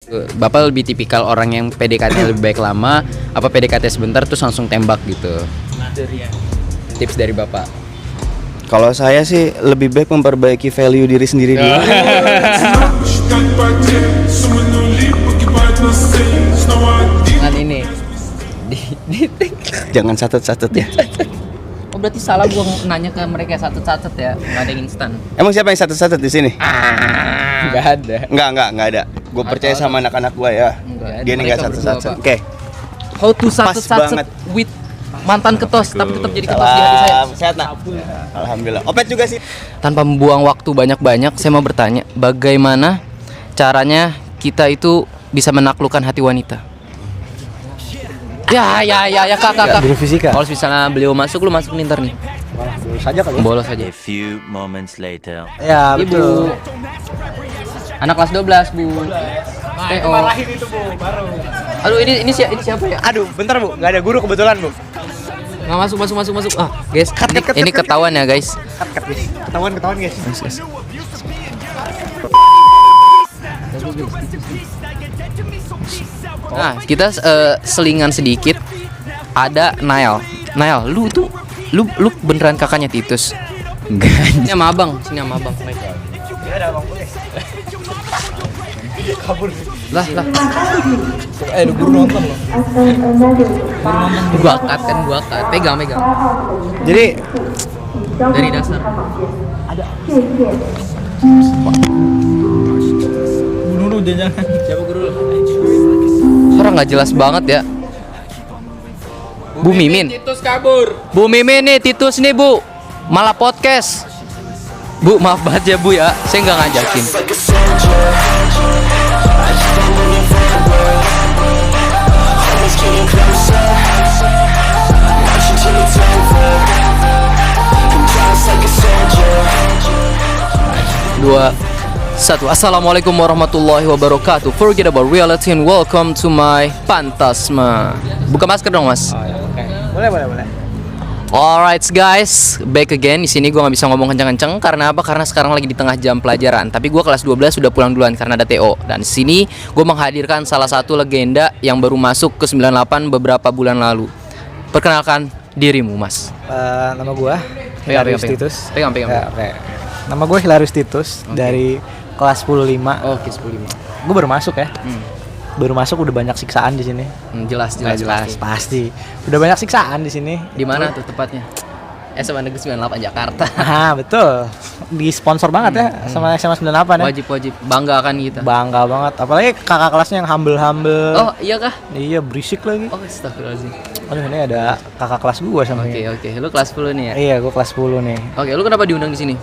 Bapak lebih tipikal orang yang PDKT lebih baik lama, apa PDKT sebentar terus langsung tembak gitu? Tips dari Bapak. Kalau saya sih lebih baik memperbaiki value diri sendiri dulu. Dengan ini. Jangan catat-catat ya. Oh berarti salah gua nanya ke mereka satu-satu ya, nggak ada yang instan. Emang siapa yang catat-catat di sini? Nggak ada. Enggak ada. Gue percaya sama anak-anak gue ya. Dia nih nggak catat-catat. Oke. How to satu-satu with mantan ketos tapi tetap jadi ketos di hati saya. Sehat nak? Alhamdulillah. Opet juga sih. Tanpa membuang waktu banyak-banyak, saya mau bertanya, bagaimana caranya kita itu bisa menaklukkan hati wanita? Ya, kak. Guru fisika. Kalau misalnya beliau masuk, lu masuk nih ntar nih. Bolos saja kali. Bolos aja. A few moments later. Ya, Ibu. betul. Anak kelas 12, Bu. TO. Itu, Bu, baru. Aduh, ini siapa ya? Aduh, bentar, Bu. Enggak ada guru kebetulan, Bu. Nggak masuk. Ah, guys, ini ketahuan ya, guys. Cut, guys. Ketahuan, guys. Nah, kita selingan sedikit. Ada Nail, lu beneran kakaknya Titus? Enggak. Sini sama abang. Kabur. Lah. Ada guru nonton loh. Gua cut. Pegang. Jadi, Dari dasar. guru jangan. Siapa guru lu? Orang nggak jelas banget ya. Bu Mimin. Titus kabur. Bu Mimin nih, Titus nih, Bu. Malah podcast. Bu, maaf banget ya, Bu ya. Saya nggak ngajakin. Dua, satu. Assalamualaikum warahmatullahi wabarakatuh. Forget about reality and welcome to my Pantasma. Buka masker dong, Mas. Boleh. Alright guys, back again. Di sini gue nggak bisa ngomong kenceng-kenceng karena apa? Karena sekarang lagi di tengah jam pelajaran. Tapi gue kelas 12 sudah pulang duluan karena ada TO. Dan di sini gue menghadirkan salah satu legenda yang baru masuk ke 98 beberapa bulan lalu. Perkenalkan dirimu, Mas. Nama gua Hilarius Titus. Pegang. Ya, oke. Nama gue Hilarius Titus dari kelas 10-5. Oke, 10-5. Gue baru masuk ya. Baru masuk udah banyak siksaan di sini. Jelas. Pasti. Udah banyak siksaan di sini. Di mana tuh tepatnya? SMA Negeri 98 Jakarta. Betul. Di sponsor banget ya sama SMA 98 ya. Wajib bangga kan kita. Bangga banget. Apalagi kakak kelasnya yang humble. Oh, iya kah? Iya, berisik lagi. Oh, astagfirullahaladzim. Aduh, ini ada kakak kelas gua sama ini. Oke. Lu kelas 10 nih ya? Iya, gua kelas 10 nih. Oke, lu kenapa diundang di sini?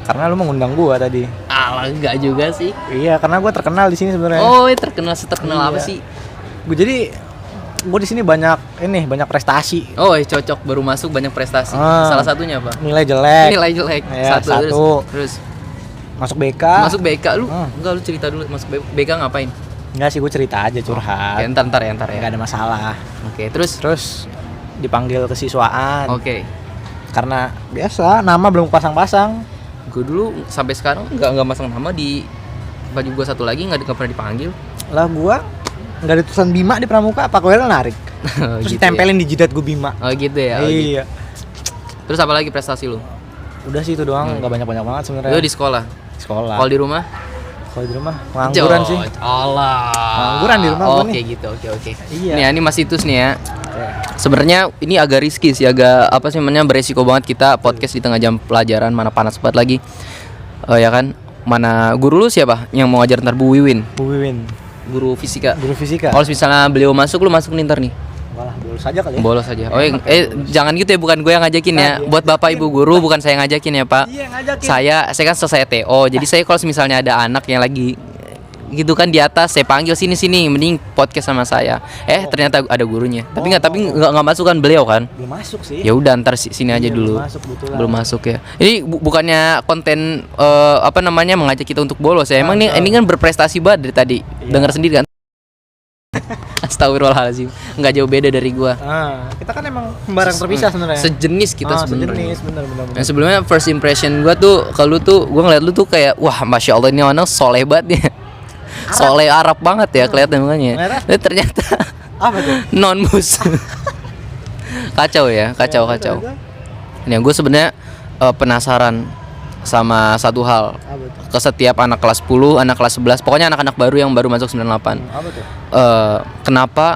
Karena lu mengundang gua tadi. Alah, enggak juga sih. Iya, karena gua terkenal di sini sebenarnya. Oh, terkenal apa Iya. sih? Gua di sini banyak prestasi. Oh, cocok baru masuk banyak prestasi. Salah satunya apa? Nilai jelek. Nilai jelek. Iya, satu. Terus Masuk BK. masuk BK lu? Enggak, lu cerita dulu masuk BK ngapain? Enggak sih, gua cerita aja curhat. Oke, ntar ya. Enggak ada masalah. Oke, terus Dipanggil kesiswaan. Oke. Karena biasa nama belum pasang-pasang. Gue dulu sampai sekarang enggak masang nama di baju gua satu lagi, enggak pernah dipanggil. Lah gua enggak ada tulisan Bima di pramuka, Pak Koel narik. Terus Gitu ditempelin di jidat gua Bima. Oh gitu ya. Oh, gitu. Iya. Terus apa lagi prestasi lu? Udah sih itu doang, enggak banyak-banyak banget sebenarnya. Lu di sekolah. Sekolah. Kalau di rumah? Kalau di rumah pengangguran sih. Allah. Pengangguran di rumah gua nih. Oke gitu, oke. Iya. Nih, ini Mas Titus nih ya. Oke. Sebenarnya ini agak risky sih, agak apa sih namanya, beresiko banget kita podcast di tengah jam pelajaran, mana panas banget lagi. Ya kan? Mana guru lu siapa yang mau ngajar ntar? Bu Wiwin. Bu Wiwin. Guru fisika. Guru fisika. Kalau misalnya beliau masuk, lu masuk nih ntar nih. Malah bolos aja kali ya. Bolos aja. Oh, jangan gitu ya, bukan gue yang ngajakin ya. Buat Bapak Ibu guru bukan saya ngajakin ya, Pak. Iya, ngajakin. Saya kan selesai TO. Jadi saya kalau misalnya ada anak yang lagi gitu kan di atas, saya panggil sini mending podcast sama saya. Ternyata ada gurunya. Tapi nggak masuk kan beliau kan? Belum masuk sih. Ya udah, ntar sini aja dulu. Belum masuk ya. Ini bukannya konten apa namanya mengajak kita untuk bolos ya. Emang ini kan berprestasi banget dari tadi. Dengar sendiri kan. Astagfirullahaladzim. Nggak jauh beda dari gua. Kita kan emang barang terpisah sebenarnya. Sejenis kita sebenarnya. Sejenis, bener. Yang sebelumnya first impression gua tuh kalau gua ngeliat lu tuh kayak wah, masya Allah, ini anak soleh banget ya. Soleh Arab banget ya kelihatan mukanya. Merah. Tapi ternyata Apa tuh? non mus. Kacau ya, kacau. Ini gue sebenarnya penasaran sama satu hal. Apa tuh? Ke setiap anak kelas 10, anak kelas 11, pokoknya anak-anak baru yang baru masuk 98. Apa tuh? Kenapa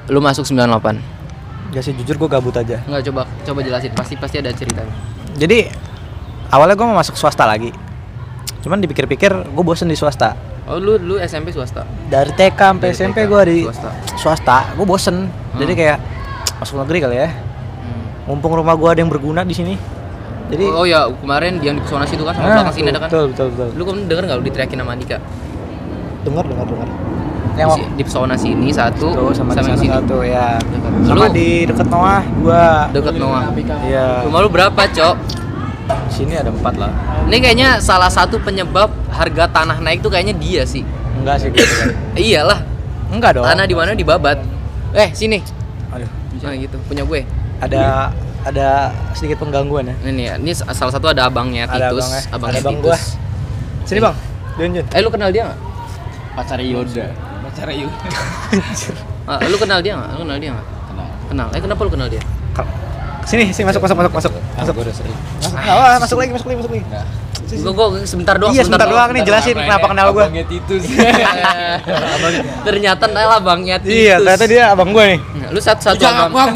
lu masuk 98? Gak sih, jujur gue gabut aja. Enggak, coba jelasin. Pasti ada ceritanya. Jadi awalnya gue mau masuk swasta lagi. Cuman dipikir-pikir gue bosen di swasta. Oh, lu SMP swasta. Dari TK sampai Dari SMP TK, gue di swasta. gue bosen. Jadi kayak masuk negeri kali ya. Mumpung rumah gue ada yang berguna di sini. Jadi Oh ya, kemarin yang di pesona situ kan sama belakang sini ada kan? betul. Lu kemarin denger enggak lu diteriakin sama Andika? Dengar. Di pesona sini satu Tuh, sama di yang sana sini. satu ya. Dekat. Sama Lu- di deket Noah dua. Deket Noah. Iya. Rumah lu berapa, Cok? Di sini ada 4 lah. Ini kayaknya salah satu penyebab harga tanah naik tuh kayaknya dia sih. Enggak sih gitu kan. Iyalah, Enggak dong. tanah di mana dibabat. Sini. Aduh. Nah gitu, punya gue. Ada sedikit penggangguan ya. Ini salah satu ada abangnya Ada Titus, abangnya. abangnya Ada bang Titus. Sini bang. Jun. Lu kenal dia nggak? Pacar Yoda. Lu kenal dia nggak? Kenal. Kenapa lu kenal dia? Sini masuk. Gue udah sering. Masuk lagi. Gue sebentar doang. Iya sebentar doang nih jelasin kenapa kenal gua. Titus. Ternyata Nela abangnya Titus. Iya, ternyata dia abang gua nih. Lu satu agama.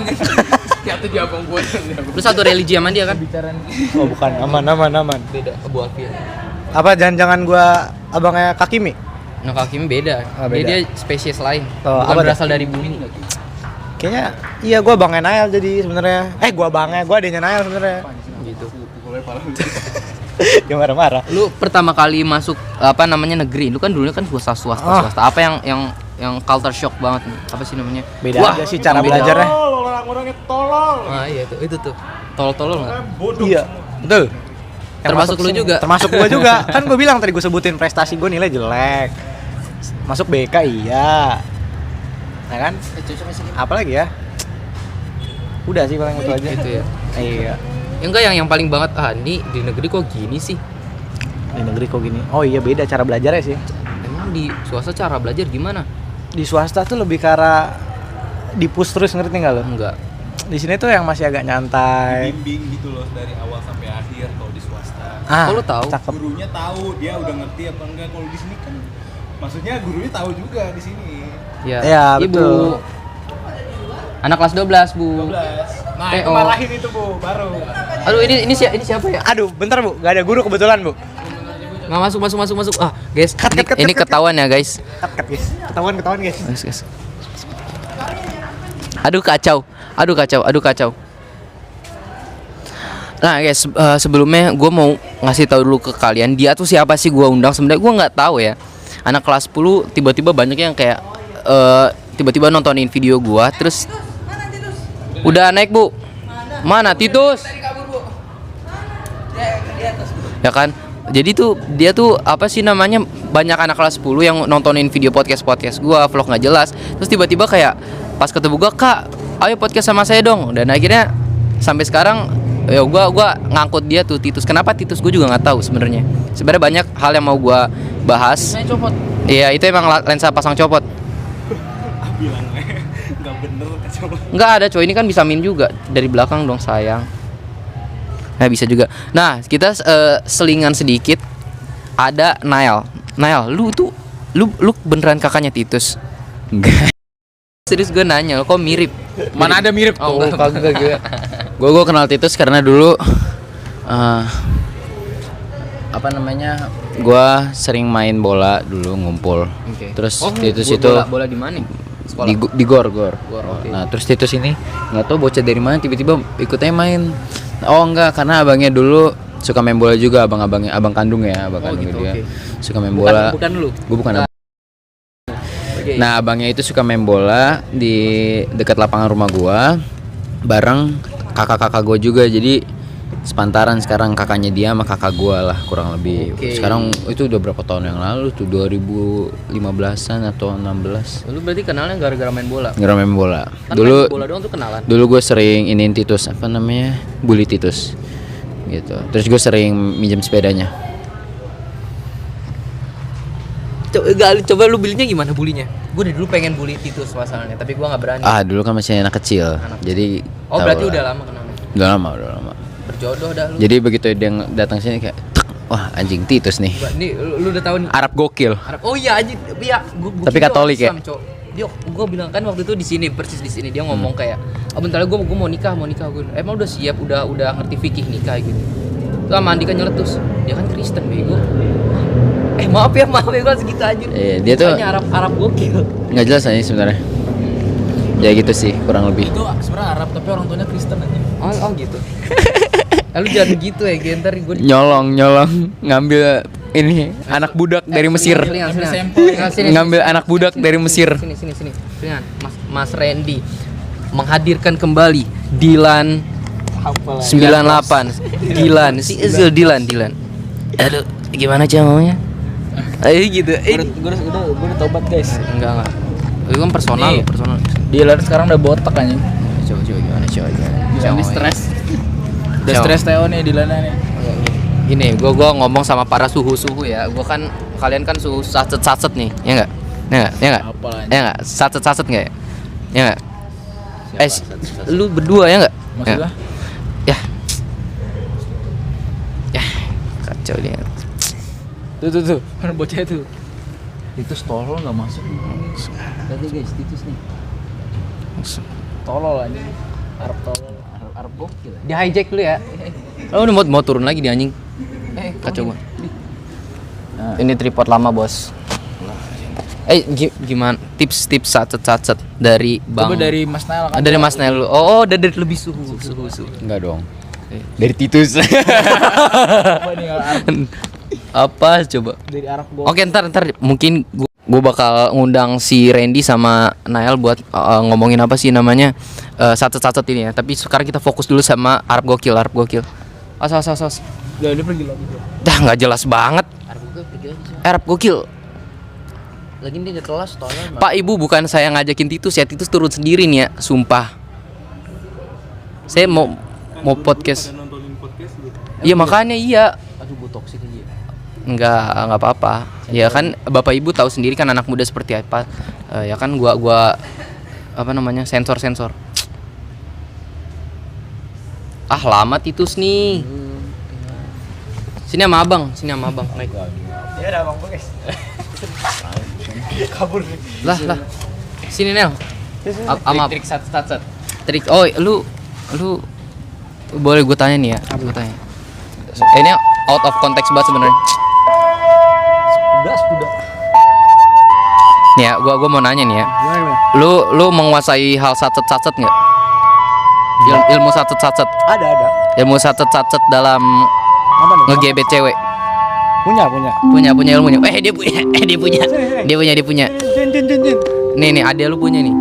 Lu satu religi sama dia kan? Oh, bukan. Aman. Beda, Abu Afia. Apa jangan-jangan gua abangnya Kakimi? Nah, Kakimi beda. Beda. Dia spesies lain. Oh, Bukan apa berasal dari bumi. Kayaknya iya gua abangnya Nael jadi sebenarnya. Gua adenya Nael sebenarnya. Gitu. Dia marah-marah. Lu pertama kali masuk negeri. Lu kan dulunya kan swasta. Apa yang culture shock banget nih? Apa sih namanya? Beda aja sih cara belajarnya. Orang-orangnya tolol. Ah iya itu tuh. Tolol enggak? Iya, betul. Termasuk lu juga. Termasuk gua juga. Kan gua bilang tadi gua sebutin prestasi gua nilai jelek. Masuk BK iya. Ya kan? Apalagi ya? Udah sih paling itu aja. Gitu ya. Iya. Enggak yang paling banget ini di negeri kok gini sih? Di negeri kok gini. Oh iya beda cara belajarnya sih. Emang di swasta cara belajar gimana? Di swasta tuh lebih ke arah di-push terus, ngerti nggak lo? Enggak. Di sini tuh yang masih agak nyantai. Bimbing gitu loh dari awal sampai akhir kalau di swasta. Kok lu tahu? Cakep. Gurunya tahu dia udah ngerti apa enggak. Kalau di sini kan maksudnya gurunya tahu juga di sini. Ya, Ibu. betul. Anak kelas 12, Bu. 12. Nah, TO. itu marahin itu, Bu, baru. Aduh, ini siapa ya? Aduh, bentar Bu, gak ada guru kebetulan Bu. Nggak masuk. Guys, Cut. ini ketahuan ya, guys. Cut guys. Ketahuan guys. Guys. Aduh kacau. Nah guys, sebelumnya gue mau ngasih tahu dulu ke kalian dia tuh siapa sih gue undang. Sebenarnya gue nggak tahu ya. Anak kelas 10 tiba-tiba banyak yang kayak tiba-tiba nontonin video gue, terus udah naik Bu. Mana Titus? Ya kan? Jadi tuh dia tuh apa sih namanya, banyak anak kelas 10 yang nontonin video podcast gua, vlog nggak jelas. Terus tiba-tiba kayak pas ketemu gua, "Kak, ayo podcast sama saya dong." Dan akhirnya sampai sekarang ya gua ngangkut dia tuh Titus. Kenapa Titus gua juga nggak tahu sebenarnya. Sebenarnya banyak hal yang mau gua bahas. Iya, itu emang lensa pasang copot. Bilang nggak bener kacau. Nggak ada coy, ini kan bisa min juga dari belakang dong sayang. Nah bisa juga. Nah kita selingan sedikit. Ada Nael, lu beneran kakaknya Titus? Enggak. Serius gue nanya, kok mirip? Mana ada mirip Oh, tuh. kagak gue. Gue kenal Titus karena dulu apa namanya? Gue sering main bola dulu, ngumpul. Oke. Terus Oh, Titus bola- itu bola di mana? Sekolah. di gor. oke. Nah, terus Titus ini nggak tahu bocah dari mana tiba-tiba ikutnya main. Oh enggak, karena abangnya dulu suka main bola juga, abang kandung ya, abang kandung gitu, dia. oke. Suka main bola. Bukan lu. Gue bukan abang. Oke. Nah, abangnya itu suka main bola di dekat lapangan rumah gua bareng kakak-kakak gua juga. Jadi sepantaran sekarang kakaknya dia sama kakak gua lah kurang lebih. Oke. Sekarang itu udah berapa tahun yang lalu tuh, 2015-an atau 16. Lu berarti kenalnya gara-gara main bola. Nggak main bola. Kan Dulu main bola doang tuh kenalan. Dulu gue sering iniin Titus, apa namanya, bully Titus gitu. Terus gue sering minjem sepedanya. Coba lu bulinya gimana bulinya? Gue dari dulu pengen bully Titus masalahnya, tapi gue nggak berani. Dulu kan masih anak kecil. Jadi Oh tahu berarti lah. udah lama kenalnya. Udah lama. Berjodoh dah lu. Jadi begitu dia datang sini kayak tek, wah anjing Titus nih. Nih lu udah tahu nih. Arab gokil. Oh iya anjing, iya. Tapi Katolik ya? Dia gue bilang kan waktu itu di sini persis di sini dia ngomong kayak, bentar lagi gue mau nikah gue. Emang udah siap, udah ngerti fikih nikah gitu. Tuh sama Andika nyeletus, dia kan Kristen bego. Maaf ya gue segitu aja. Dia tuh Arab gokil. nggak jelas aja sebenarnya. Ya gitu sih kurang lebih. Itu sebenarnya Arab tapi orang tuanya Kristen aja. Oh gitu. Lalu jangan gitu ya, gentar gue Nyolong ngambil ini anak budak dari Mesir. Ngambil anak budak dari Mesir. Sini. Dengan Mas Randy menghadirkan kembali Dilan 98. Dilan. Aduh, gimana aja maunya? Ayo gitu. Gue udah tobat guys. Enggak. Itu kan personal. Dilan sekarang udah botak aja. Coba gimana? Jangan stres. Udah stres Teo nih Dilan nih. Gini, gua ngomong sama para suhu ya. Kalian kan suhu sacet nih, ya enggak? Ya enggak? Sacet enggak ya? Ya enggak? Lu berdua ya enggak? Maksudnya? Ya. Kacau dia. Tuh. Kan bocah tuh. Itu tolol enggak masuk. Lihat guys, Titus nih. Tolol aja. Arab tolol. Arab gokil. Di hijack dulu ya. Oh, udah mau turun lagi di anjing. Kacau banget. Ini tripod lama, Bos. Gimana tips sacet dari Bang? Coba dari Mas Nael kan. Dari Mas Nael. Oh, dari lebih suhu. Enggak dong. Dari Titus. Coba nih Arab. Apa coba? Dari Arab gokil. Oke, ntar mungkin gue bakal ngundang si Randy sama Nael buat ngomongin apa sih namanya sacet ini ya. Tapi sekarang kita fokus dulu sama Arab gokil. As. Udah dia pergi lagi. Dah nggak jelas banget. Arab gokil. Lagi dia di kelas tolol. Pak Ibu, bukan saya ngajakin Titus ya, Titus turun sendiri nih ya, sumpah. Saya mau podcast. Iya makanya iya. Aduh gue toksik aja. Enggak apa-apa. Ya kan Bapak Ibu tahu sendiri kan anak muda seperti apa. Ya kan gua apa namanya? sensor. Lama Titus nih. Sini sama abang. Naik. Ya ada abang gue guys. Kabur nih. Lah. Sini Nel. Sama trik sat. Trik. Oh, lu boleh gue tanya nih ya. Gue tanya. Ini out of context banget sebenarnya. Udah. Nih ya, gua mau nanya nih ya. Lu menguasai hal sacet nggak? Ilmu sacet. Ada. Ilmu sacet dalam Apa nih? ngegebet cewek. Punya. Punya ilmunya. Dia punya. Dia punya. Jin. Nih, ada lu punya nih.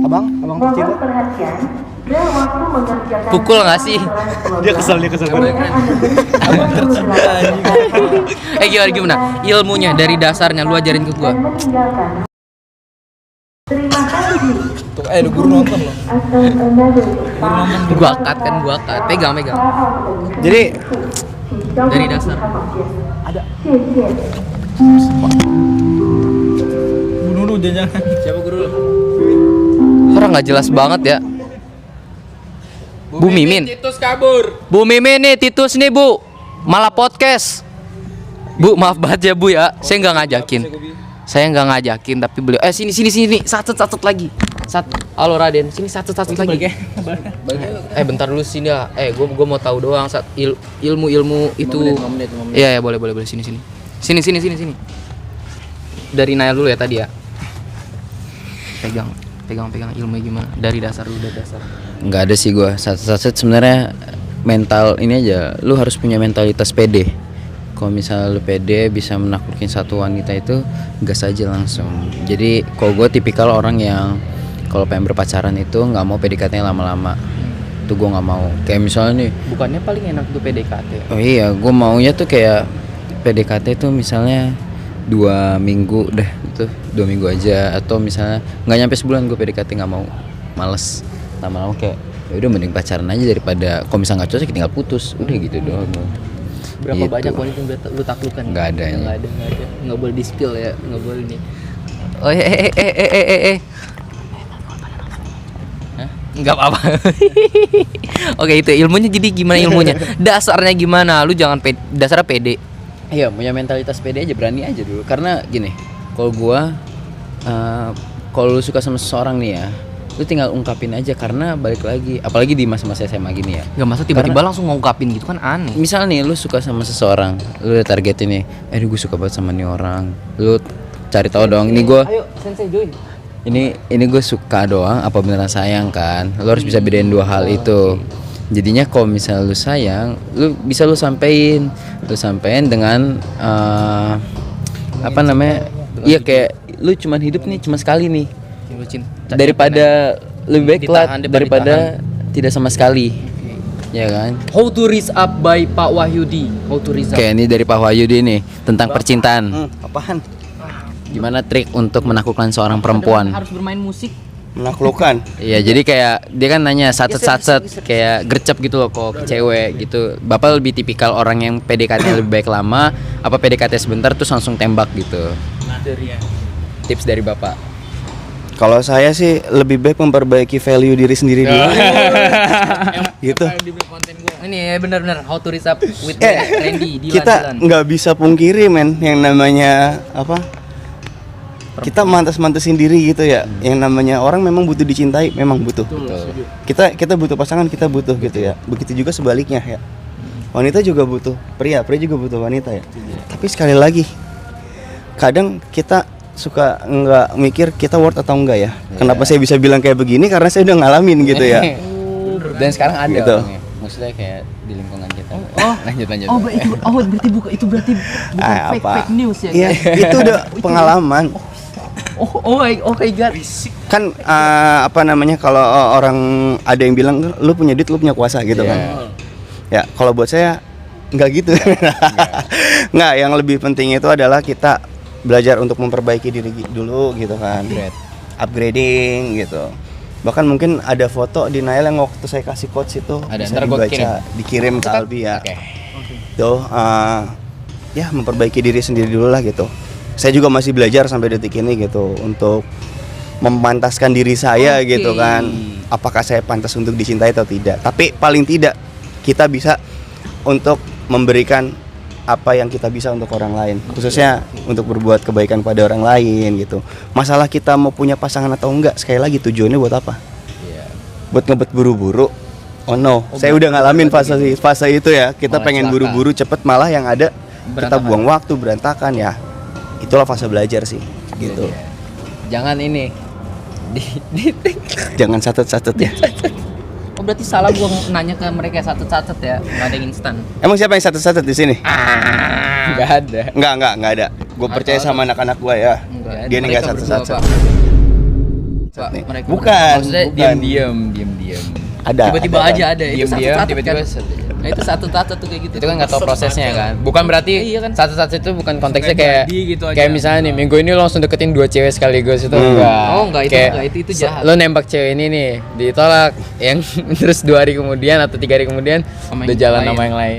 Abang kecil. Pukul nggak sih? Dia kesel. Gimana? Ilmunya dari dasarnya lu ajarin ke gua. Tuh, ada guru nonton loh. Gua cut. Pegang. Jadi Dari dasar. Bunuh jangan. Siapa guru lo? Orang nggak jelas banget ya. Bu Mimin. Titus kabur. Bu Mimin nih, Titus nih Bu. Malah podcast. Bu, maaf banget ya Bu ya. Saya nggak ngajakin tapi beliau sini. Sacet lagi. Halo Raden, sini sacet lagi. Bentar dulu sini ya. Gua mau tahu doang ilmu itu. 5 menit. Iya, boleh sini. Sini. Dari Nail dulu ya tadi ya. Pegang ilmunya gimana? Dari dasar. Nggak ada sih gua. Sacet sebenarnya mental ini aja. Lu harus punya mentalitas pede. Kalau misalnya lu pede bisa menaklukin satu wanita itu gas aja langsung. Jadi kalau gue tipikal orang yang kalau pengen berpacaran itu nggak mau PDKT lama-lama. Itu gue nggak mau. Kayak misalnya nih. Bukannya paling enak tuh PDKT. Oh iya, gue maunya tuh kayak PDKT tuh misalnya 2 minggu dah itu 2 minggu aja, atau misalnya nggak nyampe sebulan gue PDKT, nggak mau, males. Lama-lama kayak ya udah mending pacaran aja daripada kalau misalnya nggak cocok tinggal putus, udah gitu doang. Berapa Gitu. banyak wanita yang lu taklukkan? Nggak ada ya. Nggak boleh di spill ya, nggak boleh nih. Oh nggak apa-apa. Oke, itu ilmunya, jadi gimana ilmunya? Dasarnya gimana? Lu jangan dasarnya pede. Iya, punya mentalitas pede aja, berani aja dulu. Karena gini, kalau gua kalau lu suka sama seseorang nih ya, lu tinggal ungkapin aja. Karena balik lagi, apalagi di masa-masa SMA gini ya, Gak masa tiba-tiba langsung ngungkapin gitu kan aneh. misal nih lu suka sama seseorang, lu udah targetin nih, gue suka banget sama nih orang. Lu cari tahu dong, ini gue Ayo, sensei join. ini gue suka doang apa beneran sayang kan. Lu harus bisa bedain dua hal itu. Jadinya kalau misalnya lu sayang, lu bisa lu sampein dengan apa namanya, iya kayak lu cuman hidup nih cuma sekali nih, daripada lebih baik lah daripada tidak sama sekali. Ya kan? How to Raise Up by Pak Wahyudi. How to Raise Up. Kayak ini dari Pak Wahyudi nih tentang percintaan. Apaan? Gimana trik untuk menaklukkan seorang perempuan? Harus bermain musik. Menaklukkan. Iya, jadi kayak dia kan nanya sacet kayak gercep gitu loh kok ke cewek gitu. Bapak lebih tipikal orang yang PDKT lebih baik lama apa PDKT sebentar terus langsung tembak gitu? Tips dari Bapak. Kalau saya sih lebih baik memperbaiki value diri sendiri dulu. Gitu. Ini ya benar-benar How to Raise Up with Randy. Dilan, Kita Dilan. nggak bisa pungkiri men, yang namanya apa? Kita mantas-mantesin diri gitu ya. Yang namanya orang memang butuh dicintai, memang butuh. Kita butuh pasangan, kita butuh gitu ya. Begitu juga sebaliknya ya. Wanita juga butuh pria juga butuh wanita ya. Tapi sekali lagi, kadang kita suka nggak mikir kita worth atau enggak ya. Kenapa saya bisa bilang kayak begini? Karena saya udah ngalamin gitu ya. Dan sekarang ada Gitu. orangnya. Maksudnya kayak di lingkungan kita. Lanjut. Itu berarti bukan fake news ya. Iya, itu udah pengalaman. Oh my god. Kan apa namanya, kalau orang ada yang bilang lu punya duit, lu punya kuasa gitu kan. Ya, kalau buat saya nggak gitu. Nggak, yang lebih penting itu adalah kita belajar untuk memperbaiki diri dulu gitu kan. Upgrading gitu. Bahkan mungkin ada foto di Nail yang waktu saya kasih quotes itu Ada, bisa ntar gua dikirim ke Albi ya. Oke. Tuh ya memperbaiki diri sendiri dulu lah gitu. Saya juga masih belajar sampai detik ini gitu untuk memantaskan diri saya gitu kan. Apakah saya pantas untuk dicintai atau tidak. Tapi paling tidak kita bisa untuk memberikan apa yang kita bisa untuk orang lain, khususnya untuk berbuat kebaikan pada orang lain gitu. Masalah kita mau punya pasangan atau enggak, sekali lagi tujuannya buat apa? Buat ngebet buru-buru? Oh no, saya udah ngalamin fase itu ya. Kita Malah pengen celaka. buru-buru cepet, malah yang ada kita buang waktu, berantakan ya. Itulah fase belajar sih gitu. Jangan ini Jangan satet-satet ya. Oh berarti salah gua nanya ke mereka satu-satu ya, nggak ada yang instan. Emang siapa yang satet-satet di sini? nggak ada. Enggak ada. Gue percaya sama anak-anak gue ya. Dia nih enggak Mereka berdua, satet-satet. Pak, mereka Bukan. Maksudnya bukan. diam. Ada. tiba-tiba ada. aja ada itu Diam-diam satu-satu tiba-tiba kan. Nah, itu satu-satu tuh kayak gitu. itu kan nggak tahu prosesnya kan. Bukan berarti Iya kan. satu-satu itu bukan konteksnya kayak gitu aja. kayak misalnya nih minggu ini lo langsung deketin 2 cewek sekaligus itu enggak. Oh, enggak, itu Kayak enggak, itu jahat. Lo nembak cewek ini nih, ditolak yang terus 2 hari kemudian atau 3 hari kemudian Sama udah yang jalan lain. sama yang lain.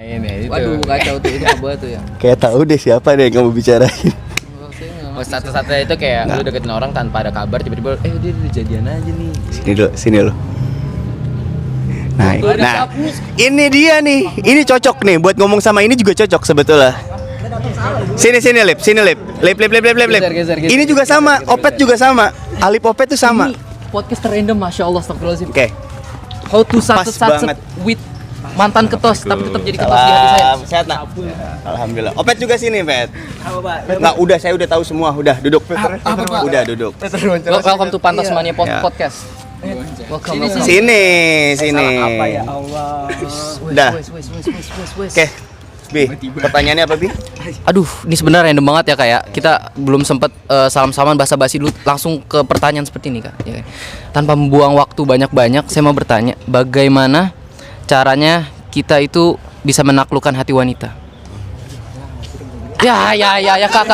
Ini itu. Waduh, kacau tuh itu apa tuh ya. Kayak tahu deh siapa deh yang kamu bicarain. Oh, satu-satunya itu kayak lu deketin orang tanpa ada kabar tiba-tiba dia udah jadian aja nih. Sini lo. Nah, ini dia nih. Ini cocok nih buat ngomong sama ini juga cocok sebetulnya. Sini lip. Lip. Geser. Ini juga sama, Opet juga sama. Alip Opet tuh sama. Ini podcast terrandom, masya Allah, astagfirullahaladzim. Oke. How to Pas satu-satu banget. with mantan ketos, tapi tetap jadi ketos di hati saya. Salam, sehat nak? Alhamdulillah. Opet juga sini, Pet. Nggak, saya udah tahu semua. Udah, duduk. Udah, duduk. Welcome to Pantas Mania Ya. Podcast. Welcome. Sini. Udah. Oke. Bi, pertanyaannya apa, Bi? Aduh, ini sebenarnya random banget ya Kak ya. Kita belum sempat salam-salaman basa-basi dulu, langsung ke pertanyaan seperti ini Kak. Ya, kan? Tanpa membuang waktu banyak-banyak, saya mau bertanya, bagaimana caranya kita itu bisa menaklukkan hati wanita? Ya Kak.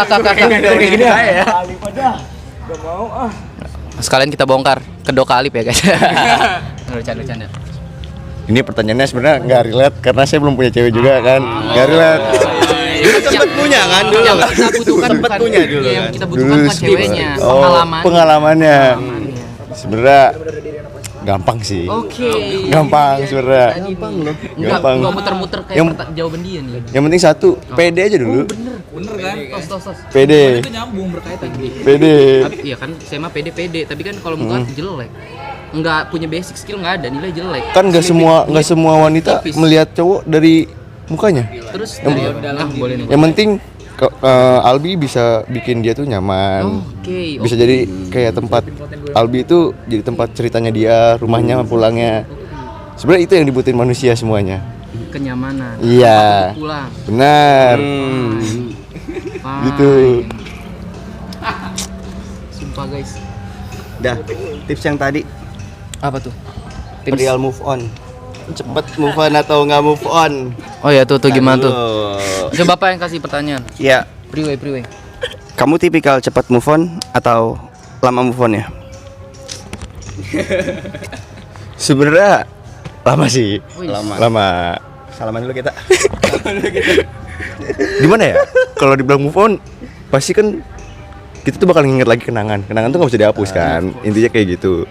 Sekalian kita bongkar kedok Alip ya guys. Bercanda. Ini pertanyaannya sebenarnya nggak relate karena saya belum punya cewek juga kan. Nggak relate. Sempet punya kan dulu. Yang kita butuhkan Sempet bukan- punya dulu yang kan. kita butuhkan bukan ceweknya, pengalamannya. Pengalamannya. Sebenarnya gampang sih. Oke. Gampang sebenarnya. Enggak, Gampang. enggak muter-muter kayak Yang- jawaban dia nih. Yang penting satu, pede aja dulu. Bener kan? Tos. Pede. Itu nyambung berkaitan. Pede. Tapi iya kan saya mah pede, tapi kan kalau muka jelek. Enggak punya basic skill, enggak ada, nilai jelek. Kan nggak semua wanita Tipis. melihat cowok dari mukanya. Terus dari dalam boleh nih. Yang penting Albi bisa bikin dia tuh nyaman. Oke. Bisa jadi kayak tempat Albi itu jadi tempat ceritanya dia, rumahnya, pulangnya. Sebenarnya itu yang dibutuhin manusia semuanya. Kenyamanan. Iya. Pulang. Benar. Fine. Gitu. Sumpah guys. Dah, tips yang tadi Apa tuh? perihal move on. Cepet move on atau nggak move on? Oh ya tuh gimana tuh? Aduh. Coba Bapak yang kasih pertanyaan. Ya, Priwe. kamu tipikal cepat move on atau lama move on ya? Sebenarnya lama sih. Wih. Lama. Salaman dulu kita. Gimana ya? Kalau dibilang move on, pasti kan kita tuh bakal nginget lagi kenangan. Kenangan tuh nggak bisa dihapus kan. Intinya kayak gitu.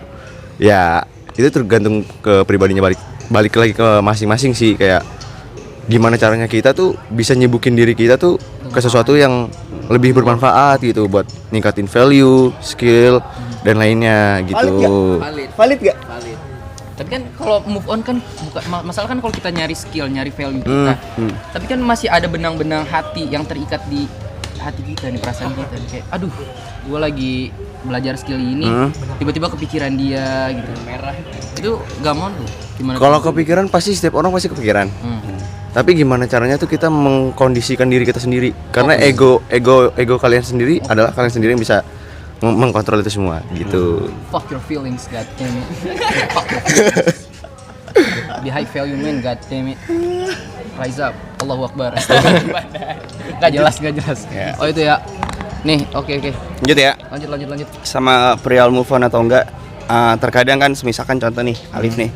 Ya, itu tergantung ke pribadinya, balik lagi ke masing-masing sih. Kayak gimana caranya kita tuh bisa nyibukin diri kita tuh ke sesuatu yang lebih bermanfaat gitu, buat ningkatin value, skill dan lainnya gitu. Valid gak? Tapi kan kalau move on kan masalah kan kalau kita nyari skill, nyari value kita. Tapi kan masih ada benang-benang hati yang terikat di hati kita nih, perasaan kita nih. Kayak aduh, gue lagi belajar skill ini, tiba-tiba kepikiran dia gitu. Merah. Itu gak mau tuh. Gimana? Kalau kepikiran pasti setiap orang pasti kepikiran. Tapi gimana caranya tuh kita mengkondisikan diri kita sendiri. Karena ego kalian sendiri adalah kalian sendiri yang bisa mengkontrol itu semua gitu. Fuck your feelings, god damn it. Fuck your feelings. Be high value man, god damn it. Rise up, Allahu Akbar. Gak jelas. Ya. Oh itu ya. Nih, oke. Lanjut ya. Lanjut. Sama perihal move on atau enggak, terkadang kan misalkan contoh nih Alif nih.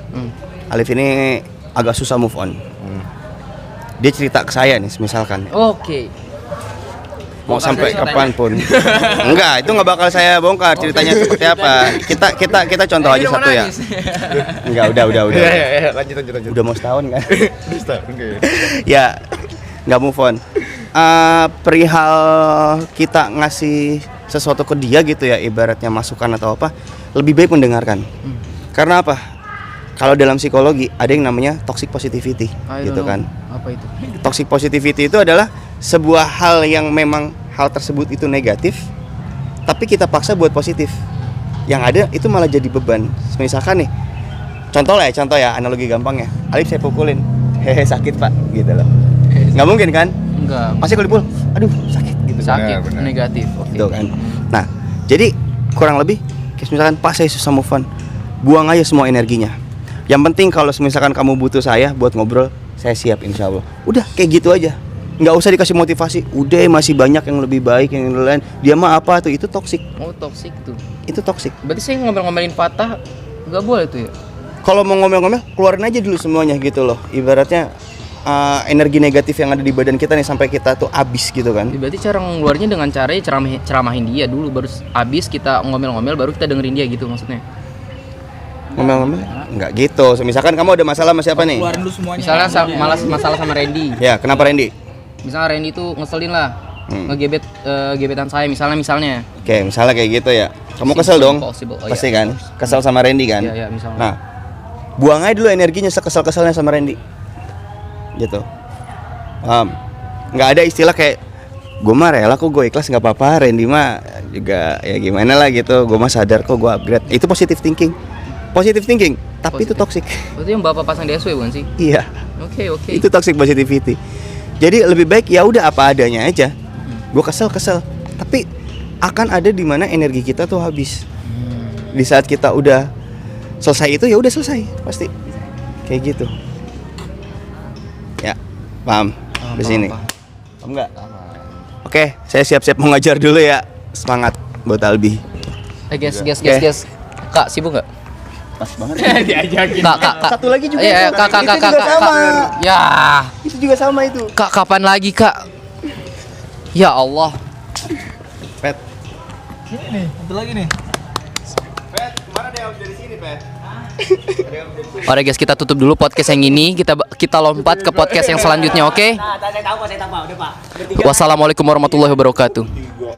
Alif ini agak susah move on. Dia cerita ke saya nih misalkan Oke. mau sampai kapanpun. Enggak, itu nggak bakal saya bongkar ceritanya seperti apa. Kita contoh aja satu ya. Enggak, udah. Lanjut. Udah mau setahun kan? Ya, nggak move on. Perihal kita ngasih sesuatu ke dia gitu ya, ibaratnya masukan atau apa, lebih baik mendengarkan. Karena apa? Kalau dalam psikologi ada yang namanya toxic positivity, gitu kan. Apa itu? Toxic positivity itu adalah sebuah hal yang memang hal tersebut itu negatif, tapi kita paksa buat positif. Yang ada itu malah jadi beban. Misalkan nih, contoh ya, analogi gampangnya. Alif saya pukulin, hehe sakit pak, gitu loh. Nggak mungkin kan? Enggak. Pasti kalau dipukul, aduh sakit gitu. Sakit, negatif. Oke. Gitu kan. Nah, jadi kurang lebih, kayak misalkan pas saya susah move on, buang aja semua energinya. Yang penting kalau misalkan kamu butuh saya buat ngobrol, saya siap insya Allah. Udah kayak gitu aja. Nggak usah dikasih motivasi. Udah masih banyak yang lebih baik yang lain. Dia mah apa tuh? Itu toksik. Oh, toxic tuh. Itu toksik. Berarti saya ngomel-ngomelin patah nggak boleh tuh ya? Kalau mau ngomel-ngomel, keluarin aja dulu semuanya gitu loh. Ibaratnya energi negatif yang ada di badan kita nih sampai kita tuh habis gitu kan. Berarti cara ngeluarnya dengan caranya ceramahin dia dulu, baru abis kita ngomel-ngomel, baru kita dengerin dia gitu maksudnya. Ngomel-ngomel? Enggak gitu. Misalkan kamu ada masalah sama siapa nih? Keluarin dulu semuanya. Misalnya masalah sama Randy. Ya, kenapa Randy? Misalnya Randy tuh ngeselin lah, ngegebet gebetan saya misalnya. Oke, misalnya kayak gitu ya. Kamu kesel dong? Possible. Oh, Pasti iya. kan? Kesel sama Randy kan? Iya, misalnya. Nah, buang aja dulu energinya sekesal-kesalnya sama Randy. Gitu. Nggak ada istilah kayak gue mah rela kok, gue ikhlas nggak apa-apa. Randy mah juga ya gimana lah gitu. Gue mah sadar kok, gue upgrade. Itu positive thinking. Tapi itu toxic. Berarti yang bapak pasang di SW bukan sih? Iya. Oke. Itu toxic positivity. Jadi lebih baik ya udah apa adanya aja. Gue kesel, tapi akan ada di mana energi kita tuh habis. Di saat kita udah selesai itu ya udah selesai pasti. Kayak gitu. Ya, paham di sini. Paham nggak? Oke, saya siap-siap mau ngajar dulu ya. Semangat buat Albi. Guys. Kak, sibuk nggak? Pas banget. Diajakin. Kak. Satu lagi juga. Iya, itu. Kak. Itu juga sama. Ya, Itu juga sama itu. Kak kapan lagi, Kak? Ya Allah. Pet. Ini nih, satu lagi nih. Pet, kemana ada yang dari sini, Pet? Oke guys, kita tutup dulu podcast yang ini. Kita lompat ke podcast yang selanjutnya, oke? Nah, saya tahu Pak, udah Pak. Wassalamualaikum warahmatullahi wabarakatuh.